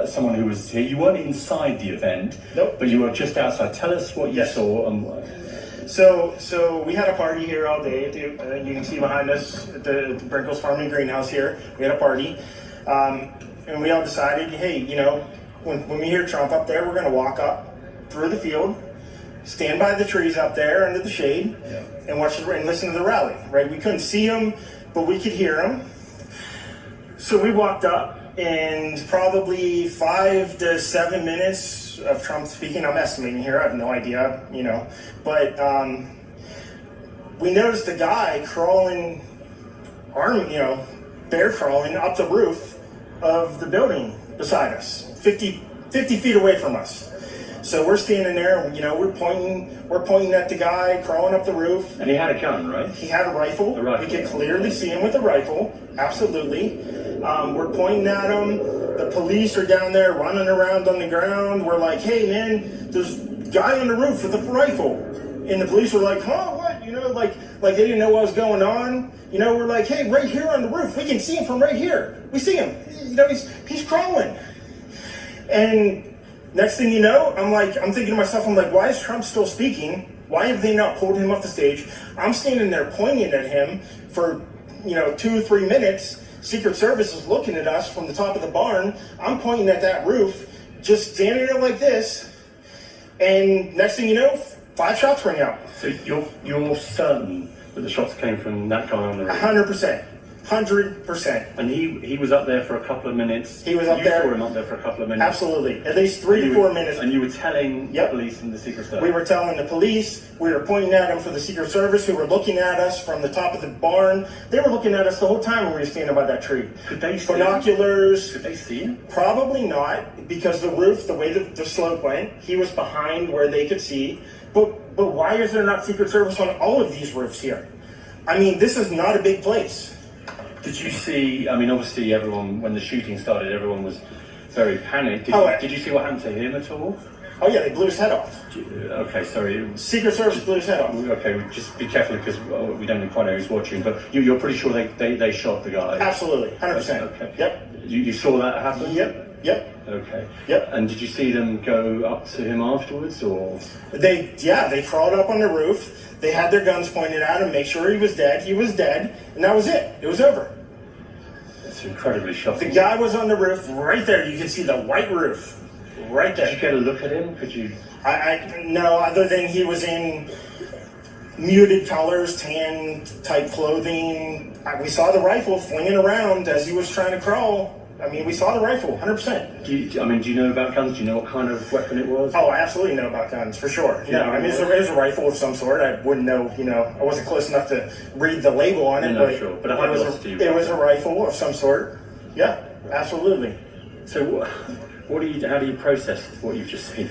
Someone who was here. You weren't inside the event, Nope. but you were just outside. Tell us what you saw. So we had a party here all day. You can see behind us at the Brinkles Farm and Greenhouse here. We had a party, and we all decided, hey, you know, when we hear Trump up there, we're going to walk up through the field, stand by the trees up there under the shade, and watch and listen to the rally. Right? We couldn't see him, but we could hear him. So we walked up. And probably 5 to 7 minutes of Trump speaking, I'm estimating here, I have no idea, you know, but we noticed a guy crawling, bear crawling up the roof of the building beside us, 50 feet away from us. So we're standing there, and, you know, we're pointing at the guy crawling up the roof. And he had a gun, right? He had a rifle. We could clearly see him with a rifle, absolutely. We're pointing at him. The police are down there running around on the ground. We're like, hey, man, there's a guy on the roof with a rifle. And the police were like, huh, what? You know, like they didn't know what was going on. You know, we're like, hey, right here on the roof. We can see him from right here. We see him. You know, he's crawling. And next thing you know, I'm thinking to myself, I'm like, why is Trump still speaking? Why have they not pulled him off the stage? I'm standing there pointing at him for, 2 or 3 minutes. Secret Service is looking at us from the top of the barn. I'm pointing at that roof, just standing there like this. And next thing you know, 5 shots ring out. So you're certain that the shots came from that guy on the roof? 100%. 100%. And he was up there for a couple of minutes. He was up there. You saw him up there for a couple of minutes. Absolutely. At least 3 to 4 minutes. And you were telling the police and the Secret Service? We were telling the police. We were pointing at them for the Secret Service, who were looking at us from the top of the barn. They were looking at us the whole time when we were standing by that tree. Could they see binoculars? Could they see him? Probably not, because the roof, the way the slope went, he was behind where they could see. But why is there not Secret Service on all of these roofs here? I mean, this is not a big place. Did you see, obviously everyone, when the shooting started, everyone was very panicked. Did you see what happened to him at all? Oh yeah, they blew his head off. Okay, sorry. Secret Service blew his head off. Okay, just be careful because we don't quite know who's watching, but you're pretty sure they shot the guy? Absolutely, 100%. Okay. Yep. You saw that happen? Yep. Okay. Yep. And did you see them go up to him afterwards, or? They crawled up on the roof. They had their guns pointed at him, make sure he was dead. He was dead, and that was it. It was over. It's incredibly shocking. The guy was on the roof right there. You can see the white roof right there. Did you get a look at him? Could you? No, other than he was in muted colors, tan type clothing. We saw the rifle flinging around as he was trying to crawl. We saw the rifle, 100%. Do you know about guns? Do you know what kind of weapon it was? Oh, I absolutely know about guns, for sure. It was a rifle of some sort. I wouldn't know, I wasn't close enough to read the label on it, but sure. But it was a rifle of some sort. Yeah, absolutely. So how do you process what you've just seen?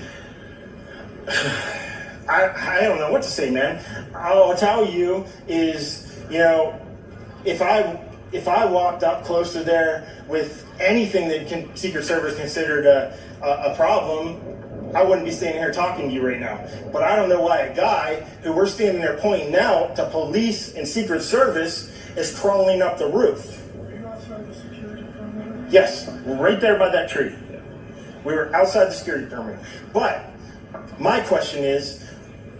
I don't know what to say, man. All I'll tell you is, if I walked up close to there with anything that Secret Service considered a problem, I wouldn't be standing here talking to you right now. But I don't know why a guy who we're standing there pointing out to police and Secret Service is crawling up the roof. Were you outside the security perimeter? Yes, right there by that tree. We were outside the security perimeter. But my question is,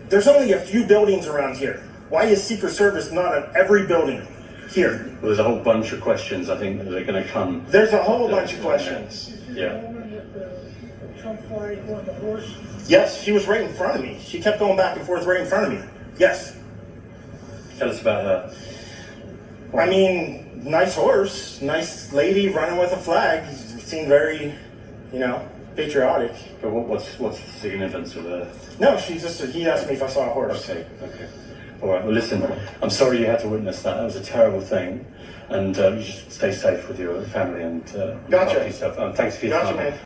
there's only a few buildings around here. Why is Secret Service not on every building here? Well, there's a whole bunch of questions, I think, that are going to come. There's a whole bunch of questions. Yeah. Trump flag on the horse? Yes, she was right in front of me. She kept going back and forth right in front of me. Yes. Tell us about her. Nice horse, nice lady running with a flag. Seemed very, patriotic. But what's the significance of her? No, he asked me if I saw a horse. Okay. All right, well, listen, I'm sorry you had to witness that. That was a terrible thing. And you just stay safe with your family and Gotcha. yourself. Thanks for your time. Man.